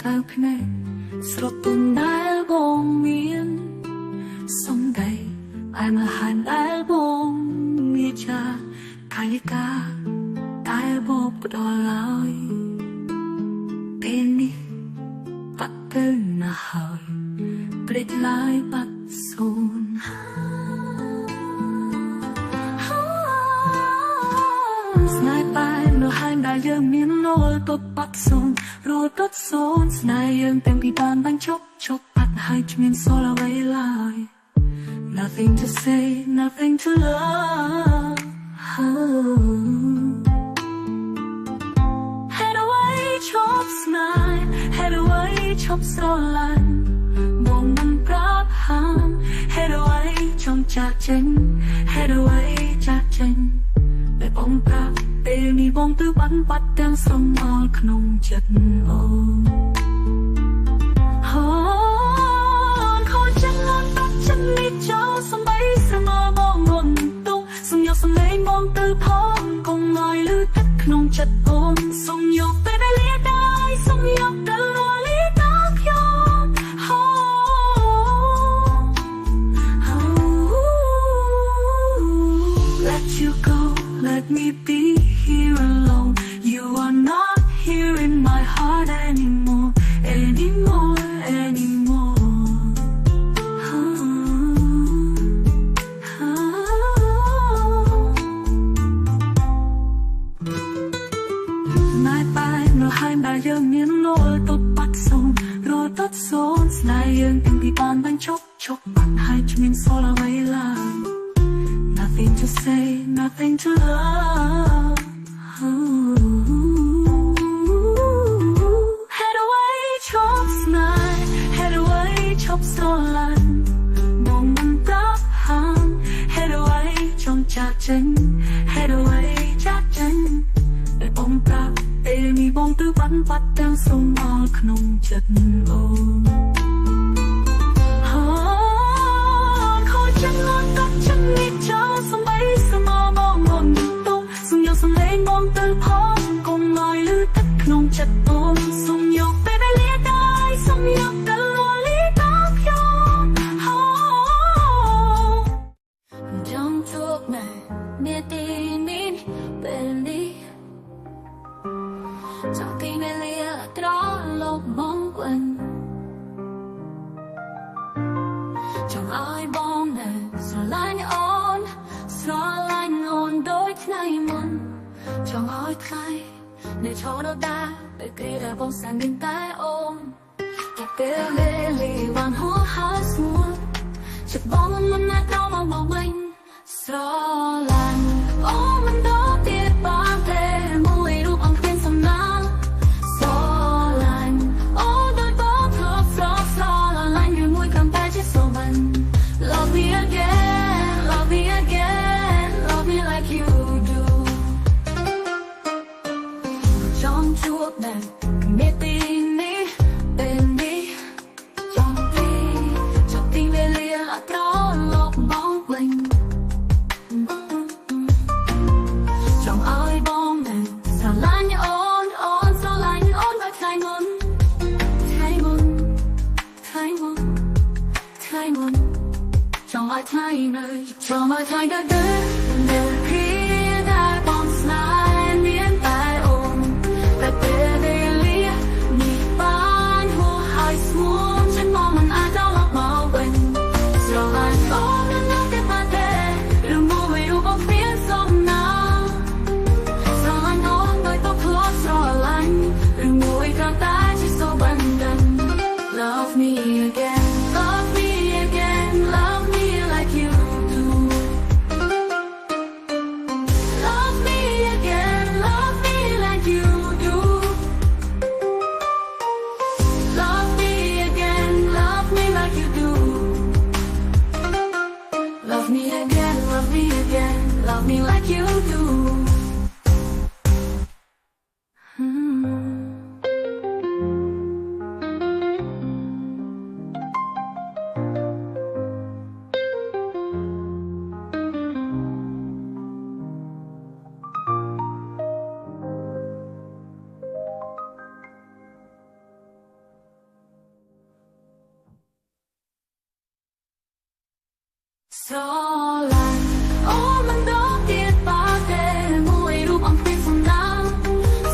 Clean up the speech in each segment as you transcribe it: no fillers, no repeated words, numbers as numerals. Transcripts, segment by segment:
តើភ្នែកស្រទុនដែលបងមានសំដីឯមហានដែលបងមានចាកាយកាតែបងផ្ដល់ឲ្យពេលនេះបាត់ទៅណាស់ហើយព្រិចឡាយបាត់សូន្យស្នេហ៍បែបនៅហាងដែលយើងមានរលទៅបាត់សូន្យរលទៅសូន្យស្នេហ៍យើងទាំងពីបានបញ្ចប់បាត់ហើយគ្មានសល់អ្វីឡើយ Nothing to say nothing to love Head away ชอบស្នេហ៍ Head away ชอบស្រឡាញ់បងមិនប្រាប់ហាម Head away ចង់ចាក់ចេញ Head away ចាក់ចេញតែបងប្រាប់ពេលនេះបងទើបបានបាត់ទាំងស្រមោលក្នុងចិត្តអូខូចចិត្តលន់បាត់ចិត្តនេះចោលសំបីស្រមោលបងរត់ទុកសុំយកសំឡេងបងទៅផងកុំឲ្យលឺទឹកក្នុងចិត្តអូនសុំយកពេលវេលាដែរសុំយកទៅរលាតខ្ញុំ Let you go let me be here alone you are not here in my heart anymore anymore ហើយដែលយើងមានរលទៅបាត់សូន្យរលទៅសូន្យស្នេហ៍យើងទាំងពីបានបញ្ចប់បាត់ហើយគ្មានសល់អ្វីឡើយ Nothing to say nothing to love Head away ชอบស្នេហ៍ Head away ชอบស្រឡាញ់បងមិនប្រាប់ហាម Head away ចង់ចាក់ចេញ Head away ចាក់ចេញតែបងប្រាប់ពេលនេះបងទើបបានបាត់ទាំងស្រមោលក្នុងចិត្តអូខូចចិត្តលន់បាត់ចិត្តនេះចោលសំបីស្រមោលបងរត់ទុកសុំយកសំឡេងបងទៅផងកុំឲ្យលឺទឹកក្នុងចិត្តអូនសុំយកពេលវេលាដែរសុំយកទៅរលាតខ្ញុំចង់ជួបណែមានទីនេះពេលនេះចង់ពីវេលាត្រឡប់មកវិញចង់ឲ្យបងនៅស្រឡាញ់អូនស្រឡាញ់អូនដូចថ្ងៃមុនចង់ឲ្យថ្ងៃនៅឈរដល់តាពេលគេដែលបងសានមានតែអូនតែពេលវេលាបានហួសហើយស្មួតចិត្តបងមិនអាចត្រឡប់មកវិញស្រឡាញ់អូនមិនដល់ទៀតបានទេមួយរូបអង្គគ្មានសំណាងLove me again, love me again, love me like you do ចង់ជួបតែមេទីនេះពេលនេះចង់ទីវេលាត្រឡប់មកវិញចង់ឲ្យបងតែស្រឡាញ់អូនស្រឡាញ់អូនដូចថ្ងៃមុនចង់ឲ្យថ្ងៃនៅចង់ឲ្យថ្ងៃដែលគ្រាដែលបងស្នេហ៍មានតែអូនតែពេលវេលានេះបានហួសហើយស្មួតចិត្តមកមិនអាចត្រឡប់មកវិញស្រឡាញ់អូននៅតែបានទេឬមួយរូបបងគ្មានសំណាងស្រឡាញ់អូនដោយទៅផ្លោះស្រឡាញ់ឬមួយគ្រាន់តែជាសូបានដឹង Love me again love me again love me like you do So like, oh mình đó biết ba để mùi rụp ông phim phong nắng.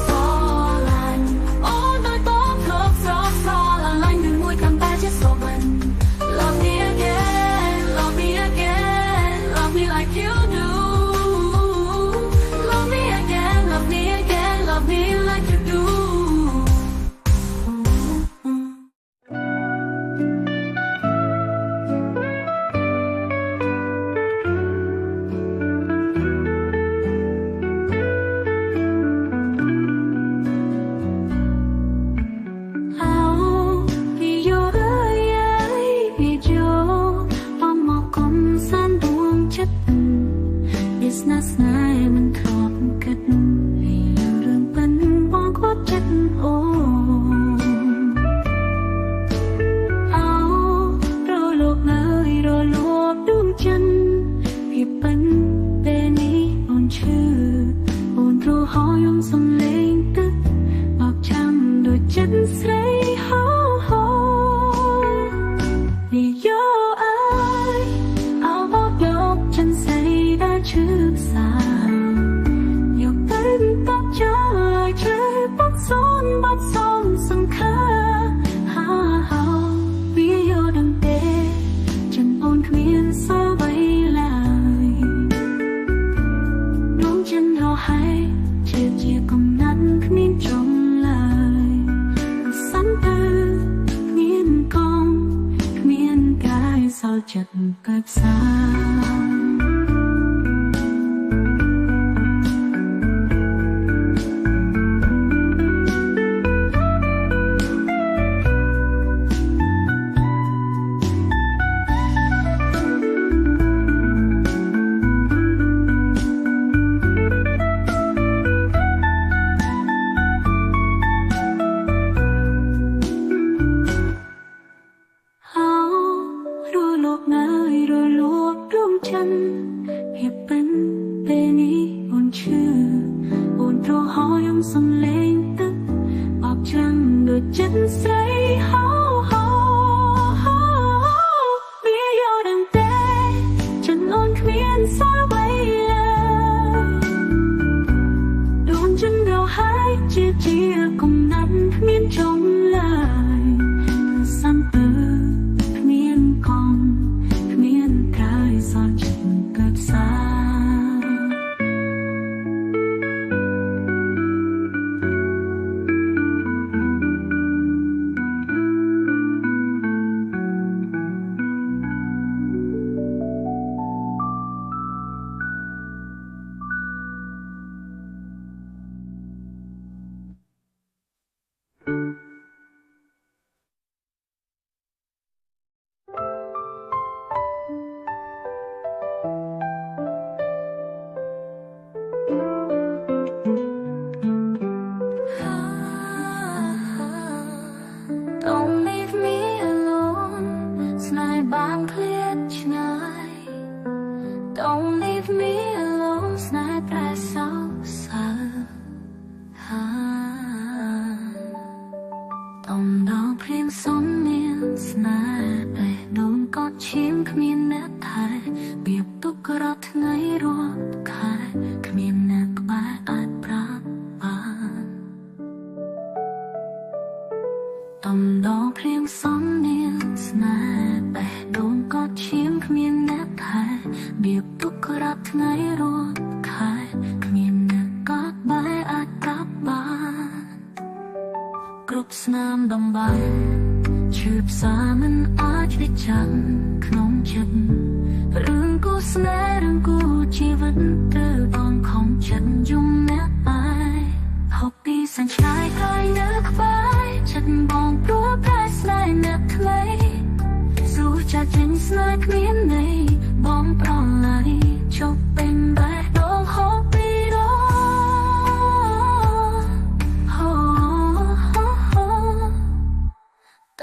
So like, oh nói bóng lốp so là lạnh đừng mùi cầm ba chết so mình. Love me again, love me again, love me like you do. Love me again, love me again, love me like you do. Business này mình thọp kết vì nhiều đường bên bỏ có chất ôm áo rồi lột nơi rồi lột đúng chân vì bên bên ý ôn chữ ôn rồi hỏi ông xong lên tức bọc trăm đôi chân say hao hao vì do ai áo bọc dọc chân say đã chưa xa nhiều tên tóc cho lời chơi bắt son sân khá ha ha vì yêu đừng tê chân ôn khuyên sao bay lại đúng chân hào hay chia cùng nắn khuyên trong lời sẵn tư khuyên con khuyên cái sao chật cất xa. Rồi luộc đúng chân hiệp bên bên ý ôn chữ ôn rồi hỏi ông xong lên tức bọc trăng đôi chân say hao hao vì yêu đừng tê chân ôn khuyên sao bay lời đón chân đầu hai chia cùng nắn miên trong lời săn từ miên con miên cái sao chừng cất xa. Don't leave me alone, snai bang clear tonight. Don't leave me alone, snai prai sao sa. Tông đau phim sống miên snai bay đồn có chim khmien nét thai biệp túc rót ngay ruột khai khmien nét bài ai prap ban. Tông đau phim sống miên snai bay đồn có chim khmien nét thai biệp túc rót ngay ruột khai khmien nét các bài ai prap ban. Group snam đồng bằng chụp xa mình ai biết chẳng không chân rừng cô snai rừng cô chỉ vẫn từ bằng không chân dung nét ai học đi sang trái hơi nước vai chân bóng đua cái snai nét lấy dù cha chính snai miếng này bóng còn lại chụp bên bài đông hộp đi đó.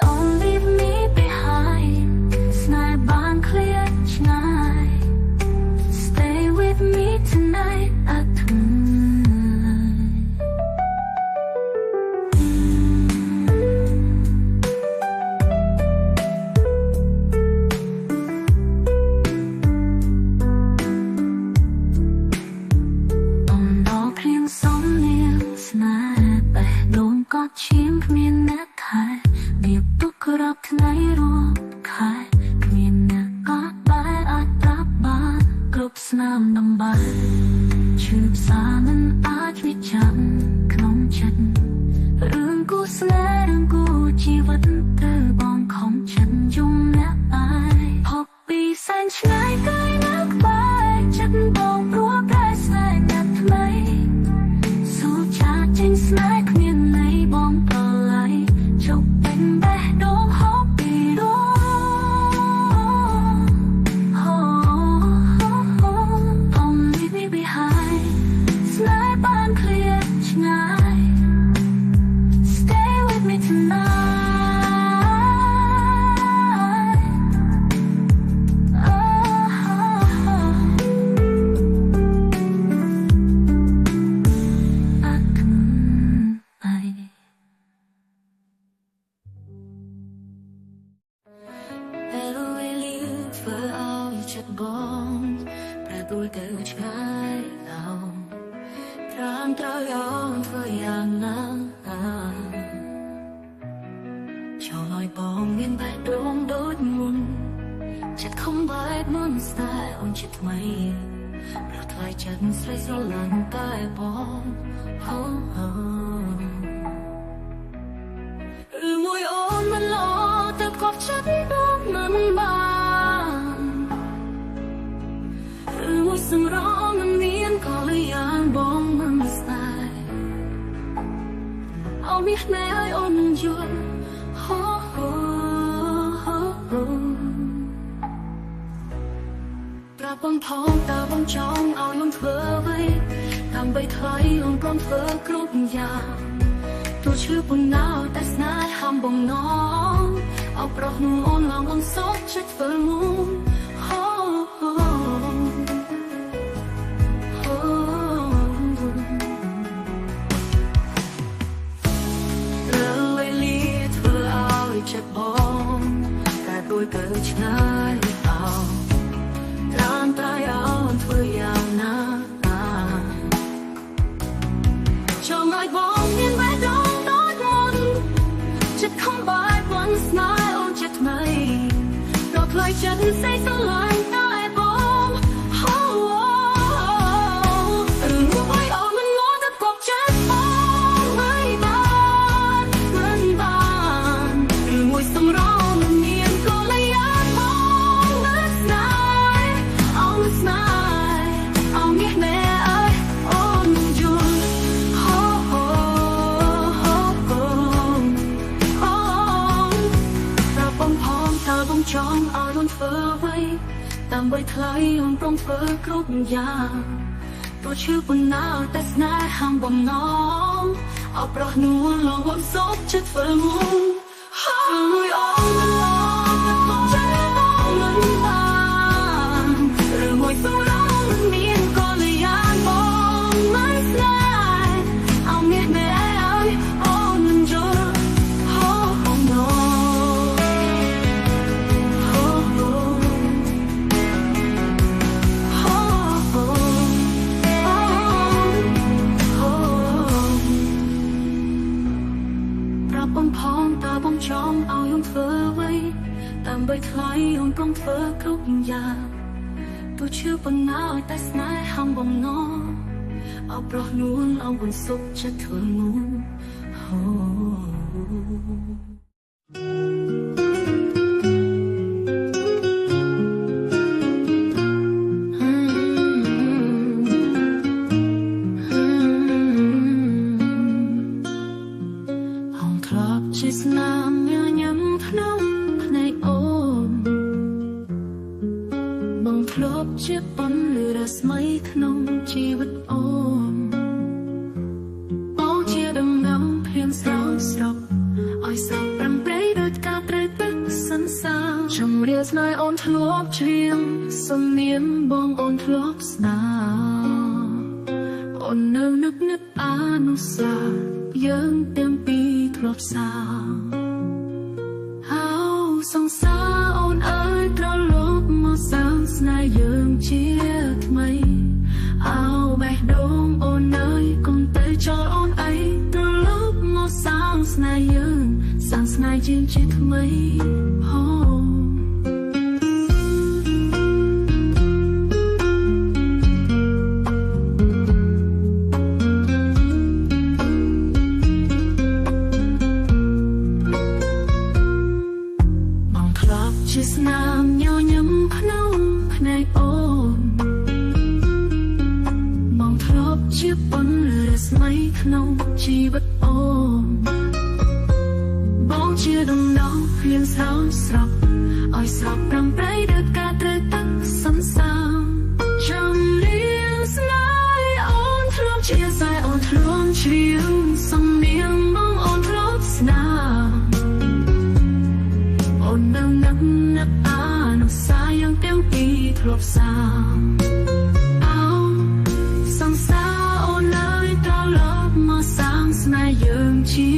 Don't leave me behind, snai bang clear tonight. Stay with me tonight at night. គ្មានអ្នកថែវាទុករាប់ថ្ងៃរួមខែគ្មានអ្នកអាចប្រាប់បានគ្រប់ស្នាមដំបែឈឺផ្សាមិនអាចវិចារក្នុងចិត្តរឿងគូស្នេហ៍រឿងគូជីវិតត្រូវបងខំចិត្តយំអ្នកឯងផុសពីសែនឆ្ងាយកាយនៅក្បែរចិត្តបងព្រោះតែស្នេហ៍អ្នកថ្មីសូមចាចេញស្នេហ៍គ្មានន័យបងប្រឡ័យជប់ពេញបេះដូងហូបពីដួងស្នេហ៍បានឃ្លាតឆ្ងាយ Stay with me tonight ធ្វើឲ្យចិត្តបងប្រែប្រួលទៅឆ្ងាយត្រាំត្រូវយកធ្វើយ៉ាងណាចូលឲ្យបងមានបេះដូងដូចមុនចិត្តខំបែបមុនស្នេហ៍អូនចិត្តថ្មីប្រថ្លៃចិត្តស្រីស្រឡាញ់តែបងមួយអូនមិនឡទៅកប់ចិត្តបងមិនបានមួយសម្រងមិនមានក៏លយ៉ាងបងមិនស្នេហ៍អូនមានភ្នែកឲ្យអូននឹងយល់ប្រាប់បងផងតើបងចង់ឲ្យអូនធ្វើអ្វីដើម្បីថ្លៃអូនព្រមធ្វើគ្រប់យ៉ាងទោះឈឺប៉ុណ្ណាតែស្នេហ៍ហំបងងអោប្រុសនោះអូនឡងអូនសុខចិត្តធ្វើមុំចិត្តបងតែដូចទៅឆ្ងាយត្រាំតែអូនធ្វើយ៉ាងណាចង់ឲ្យបងមានបេះដូងដូចមុនចិត្តខំបែបមិនស្នេហ៍អូនចិត្តថ្មីដល់ផ្លូវចិត្តស្អីស្រឡាញ់តែបងរឿងមួយអូនមិនងល់ទៅកប់ចិត្តបងមិនបានមួយសម្រងមិនមានក៏លយ៉ាងបងនៅស្នេហ៍អូនស្នេហ៍អូនមានแม่អើយអូនយល់តែបងផងតើបងចង់ឲ្យអូនធ្វើអ្វីដើម្បីថ្លៃអូនព្រមធ្វើគ្រប់យ៉ាងព្រោះឈឺប៉ុណ្ណាតែស្នេហ៍ហាំបំណងអោប្រុសនោះឡងអូនសុខចិត្តធ្វើមុំមួយអូនមកចិត្តបងមិនបានរឿងមួយសម្រងមិនមានក៏លយ៉ាងបងមិនស្នេហ៍អូនមានតែឲ្យអូនមិនយល់បងផងតើបងចង់ឲ្យអូនធ្វើអ្វីដើម្បីថ្លៃអូនព្រមធ្វើគ្រប់យ៉ាងទោះឈឺប៉ុណ្ណាតែស្នេហ៍ហំបំណងអោប្រុសនួនអូនសុខចិត្តធ្វើមុំស្នាមញញឹមក្នុងភ្នែកអូនបងធ្លាប់ជាប៉ុនលឺរស្មីក្នុងជីវិតអូនបងជាដំណំភៀងស្រស់ស្រស់ឲ្យសោកប្រំប្រែងដូចការត្រូវទឹកសន្សាជំរាបស្នេហ៍អូនធ្លាប់ច្រៀងសំនៀងបងអូនធ្លាប់ស្នាអូននៅនឹកអនុស្សាវរីយ៍យើងទាំងពីរធ្លាប់សាសង្សារអូនអើយត្រឡប់មកសាងស្នេហ៍យើងជាថ្មីអោបេះដូងអូនអើយកុំទៅចោលអូនអីត្រឡប់មកសាងស្នេហ៍យើង យើងសាងស្នេហ៍យើងជាថ្មីជាស្នាមញញឹមក្នុងភ្នែកអូនមកធ្លាប់ជាពន្លឺរស្មីក្នុងជីវិតអូនបងជាដំណងភ្លៀងស្រោចស្រពឲ្យស្រពប្រំប្រៃដោយការត្រូវទឹកសន្សាមចំលៀងស្នេហ៍អូនធ្លាប់ជាខ្សែអូនធ្លាប់ជ្រៀងសំនៀងបងអូនធ្លាប់ស្នាមអូននៅនឹកអានុសាយ៉ាងទាំងពីរធ្លាប់សាមអោសង្សារអូនឡើយត្រឡប់មកសាងស្នេហ៍យើងជា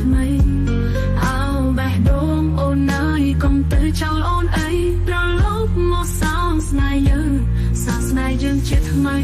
ថ្មីអោបេះដូងអូនឡើយកុំទៅចោលអូនអីត្រឡប់មកសាងស្នេហ៍យើងសាងស្នេហ៍យើងជាថ្មី